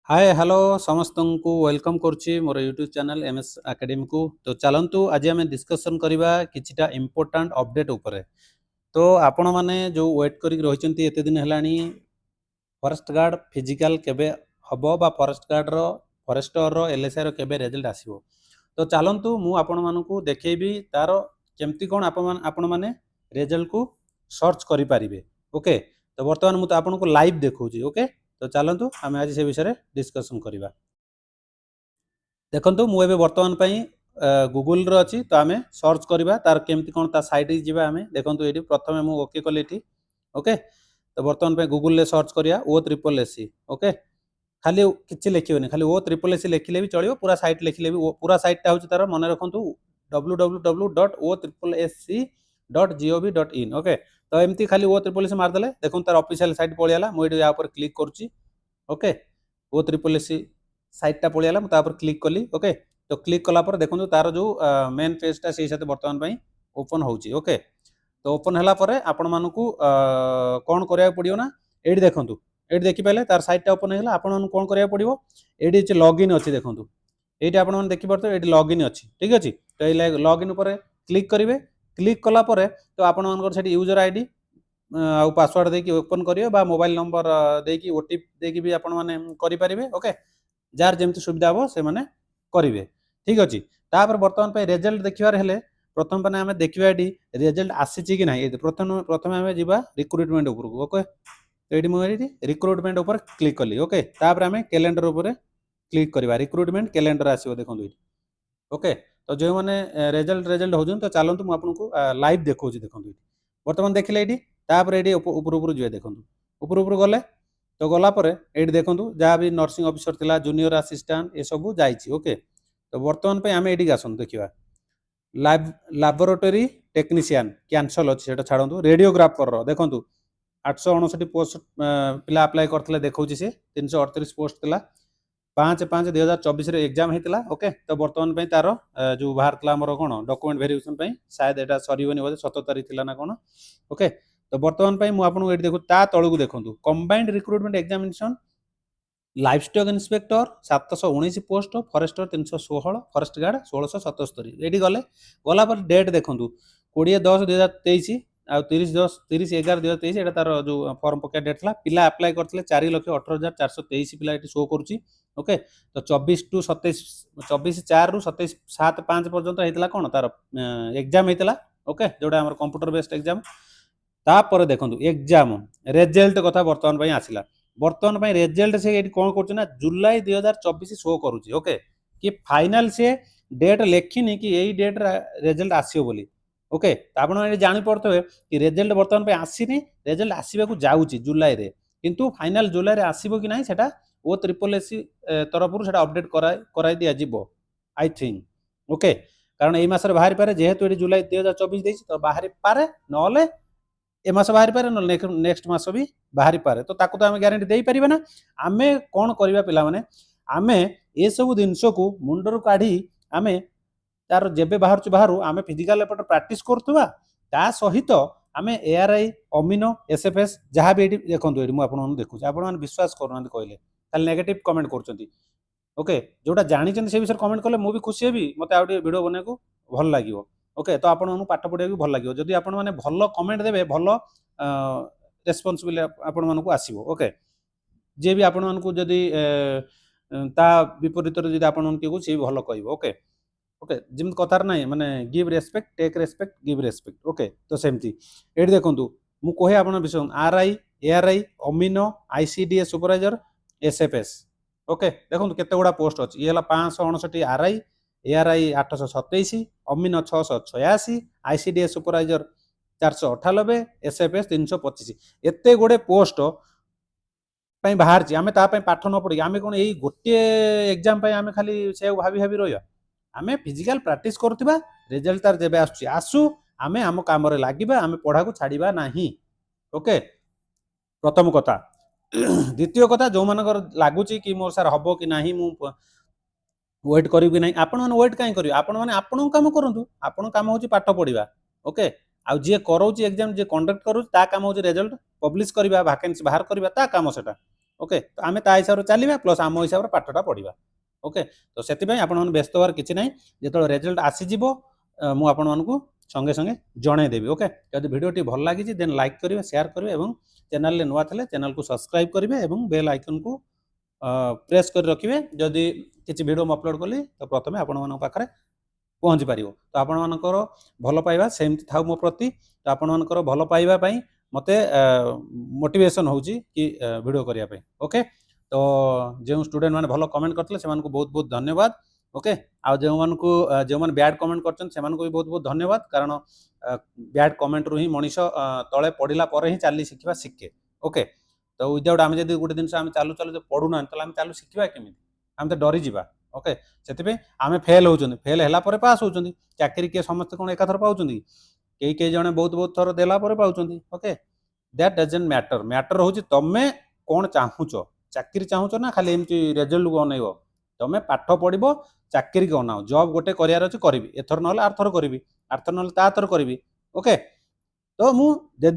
Hi hello समस्तंकु welcome करुच्ची मोर YouTube channel MS academy को। तो चलतु आज आम डिस्कसन करवा किछिटा इम्पोर्टाट अपडेट उपरे। तो आपण माने जो वेट करी रही एते दिन है फॉरेस्ट गार्ड फिजिकल केबे हबो बा फॉरेस्टर रो एलएसआई रो केबे रिजल्ट आसीबो। तो चलतु मु आपण मानकु देखेबी तार केमती कोन आपण माने रिजल्ट को सर्च करि पारिबे। ओके, तो वर्तमान मु तो आपण को लाइव देखौची। ओके, तो चलतु आम आज से विषय डिस्कसन करवा। देखो मुझे बर्तमान गूगल रो अच्छी, तो आम सर्च करवा तार केमती कौन ता साइट जावा। आम देखो ये प्रथम मुझे ओके कली ये। ओके, तो बर्तमान गूगल सर्च करिया O SSS। ओके, खाली किसी लिखिए खाली O SSS लिखिले भी चलो, पूरा साइट लिखिले भी पूरा साइटा हूँ तार मन रखु www.OSSS.gov.in। ओके, तो एमती खाली O SSS मारदेले देखो तार ऑफिशियल साइट पड़ेगा। मुझे यहाँ पर क्लिक करुच्ची। ओके, O SSS साइटा पड़ेगा मुझे क्लिक कली। ओके, तो क्लिक कलापर देखो तार जो मेन पेजटा से बर्तमान ओपन होची। ओके, तो ओपन है आपण मानक कौन करा पड़ो ना ये देखूँ ये देखिपारे तार साइटा ओपन है आपन कौन करा पड़ो ये लॉगिन अच्छी। देखो ये आप देखिपे ये लॉगिन अच्छी। ठीक अच्छे, तो ये लॉगिन पर क्लिक करेंगे। क्लिक कलापर तो आपण मानकर यूजर आईडी आउ पासवर्ड देकी ओपन करियो बा मोबाइल नंबर देकी ओटीपी देकी भी आपण माने करि परिबे। ओके, जार जेमती सुविधा हो से माने करिवे। ठीक अछि, तापर वर्तमान पे रिजल्ट देखिबार हेले प्रथम पने हमें देखिबा एडी रिजल्ट आसीची कि नाही। प्रथम हमें जिबा रिक्रुटमेंट ऊपर। ओके, एडी मो एडी रिक्रुटमेंट ऊपर क्लिक कली। ओके, तापर हमें कैलेंडर ऊपर क्लिक करबा। रिक्रुटमेंट कैलेंडर आसीबो देखो एडी। ओके, तो जो माने रिजल्ट होजन, तो चलंतु मु आपनको लाइव देखौची। देखो वर्तमान देखिले एडी, तापर एडी ऊपर जे देखो ऊपर गले, तो गला पर ये देखो जहाँ भी नर्सिंग ऑफिसर थिला, जूनियर असिस्टेंट ये सब जाइए। ओके, तो वर्तमान पे आम ये आसतु देखा लैबोरेटरी टेक्नीशियन कैंसल अच्छे से छाड़ू। रेडियोग्राफर देखो 859 पोस्ट पिला अप्लाई करते देखा सी 338 पोस्ट थिला। 5/5/2024 एग्जाम होता। ओके, तो बर्तमान पे तार जो बाहर आमर कौन डॉक्यूमेंट वेरिफिकेशन शायद यहाँ सरबनी बोधे 17 तारीख थी ना कौन। ओके, तो बर्तमान पे मुझे देखो ता तलू देखो combined recruitment examination livestock inspector 719 post, forester 316, forest guard 1677। ये गले गला पर डेट देखो 20/10/2023 आ 30/10/30/11/2023 ये तार जो फॉर्म पक्का डेट था। पिला अप्लाई करते 4,18,423 पिला ये शो करुच्ची। ओके, तो 24/4 ରୁ 27/7/5 पर्यंत होता कौन तार एग्जाम होता। ओके, जोटा आम कंप्यूटर बेस्ड एग्जाम। तापर देखो एग्जाम रिजल्ट कथा बर्तमान आसला। बर्तमान रिजल्ट से कौन कर जुलाई 2024 शो करुच्ची। ओके, कि फाइनाल से डेट लिखिनी कि यही डेट रिजल्ट आसो बोली। ओके, तो आप जापे कि रिजल्ट बर्तमान आसीनी, रिजल्ट आसवाक जाऊँगी जुलाई रे, किंतु फाइनाल जुलाई रे आसीबो कि नहीं सेटा O SSS तरफ से अपडेट कराई दिज्व आई थिंक। ओके, कारण यही मसरे बाहरी पारे जेहेतु ये जुलाई 2024 तो बाहरी पारे ना ए मास बाहरी पारे ना नेक्स्ट मास भी बाहरी पारे। तो ताकू तो आम ग्यारंटी दे पारे ना। आम कौन करवा पिला माने आम ये सब जिनस को मुंडर काढ़ी आम तार जेबे बाहर आम फिजिकल एपट प्रैक्टिस करथुवा ता सहित आम ARI अमीनो SFS जहाँ भी ये देखो ये मुझे देखुँ आप विश्वास करना कहले खाली नेगेटिव कमेंट कर। ओके, जोटा जानी से विषय कमेंट कले मुझे खुशी हेबी, मत आउ वीडियो बनने को भल लगे। ओके, तो आपन पाठ पढ़ा भी भल लगे जदि आपण मैंने भल कमेंट देवे भल रेस्पॉन्सिबिलिटी आपण मानक आसीबो। ओके, जे भी आपण मानक जदि ता विपरीत जदि आपण के से भल कहबो। ओके, ओके, जिम कथार ना माने give respect take respect give respect. Okay, तो सेमती ये देखो मु कहे आपण विषय RI ARI amino ICDS supervisor SFS। Okay, देखो केते गुड़ा पोस्ट अच्छी। ये 559 RI ARI 827 amino 686 ICDS supervisor 498 SFS 325 एते गुड़े पोस्ट बाहर आम ताप पाठ न पड़ी आम कौन यही गोटे एग्जाम आम खाली से भाभी भाभी रहा। आम फिजिकल प्रैक्टिस करुवा रिजल्ट तार जेबे आसू आम आम काम लगे आम पढ़ा को छाड़ा ना। ओके, प्रथम कथा। द्वितीय कथा जो मान लगुच कि मोर सार हम कि ना मु वेट करी कि ना आपण मैंने वेट कहीं करेंगे आपण मैंने आपण काम करूँ। आपण काम हूँ पाठ पढ़ा। ओके, आउ जी कराऊँ एग्जाम जी कंडक्ट करूँ काम हूँ रिजल्ट पब्लिश करवा वैकेंसी बाहर करवा ता काम सेटा। ओके तो आम ता हिसाब से चलवा प्लस आम हिसाब से पाठटा पढ़ा ओके तो से आपण मैंने व्यस्त हबार किसी ना जो रिजल्ट आसीज मुझे संगे संगे जनईदेवी ओके जब भिडियोटी भल लगी देन लाइक करेंगे शेयर करेंगे और चैनल नुआ थे चैनल को सब्सक्राइब करेंगे और बेल आइकन को प्रेस कर रखिए जदि किसी वीडियो अपलोड कली तो प्रथम आपण पाखे पहुँची पार तो आपर भल पाइबा सेमती था मो प्रति तो आपर भल पाइबा मत मोटिवेशन हो वीडियो करने ओके तो जो स्टूडेंट मैंने भल कमेंट करते से बहुत बहुत धन्यवाद ओके आ जो मैंने बैड कमेंट कर भी बहुत बहुत धन्यवाद कारण बैड कमेंट रू ही मनीष तले पढ़ला ही चली शिखा शिखे ओके तो विदाउट आम जब गोटे जिन चालू चालू पढ़ुना तो आम चालू शिखा केमी आम तो डरी जा ओके से आम फेल होती फेल है पास होती चाकरी किए समस्त कौन एकाथर पाँच कई जड़े बहुत बहुत थर देला पाँच okay that doesn't matter matter हूँ तुम्हें कौन चाहूच चाकरी चाहूच ना खाली एमती रिजल्ट को अनइब तुम्हें पाठ पढ़ चाकरी को अनाओ जॉब गोटे करार अच्छे करी एथर ना आरथर करी आरथर ना ताथर करी ओके तो मुझे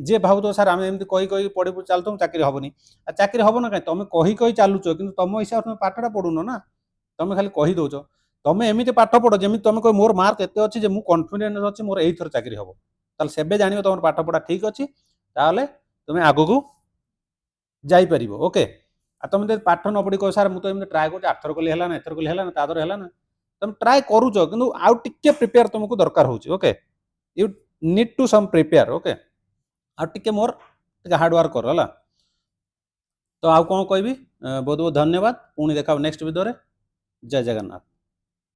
जी भाव सर आम एमती कही पढ़ चलता चाकरी हेनी चाकरी हम ना कहीं तुम्हें कही चलुच कि तुम हिसाब से पाठटा पढ़ुन ना तुम्हें खाली कही दौच तुम्हें एमती पाठ पढ़ जमी तुम कह मोर मार्क एत अच्छी मुझे कन्फिडेन्स अच्छी मोर यही थर चाकरी हम ताल से जान तुम पाठ पढ़ा ठीक अच्छी तुम्हें आग को जापर ओके आ तुम जब पाठ न पढ़ी कह सार मुझे तो ट्राए कर आठर कली है ना एथर कली है ना तादर है ना तुम ट्राए करुच कि आउ टे प्रिपेयर तुमको दरकार हो okay you need to some prepare okay आउ टे मोर हार्डवर्क कर है तो आउ कौन कहबी बहुत बहुत धन्यवाद पुणी देखा नेक्स्ट वीडियो जय जगन्नाथ।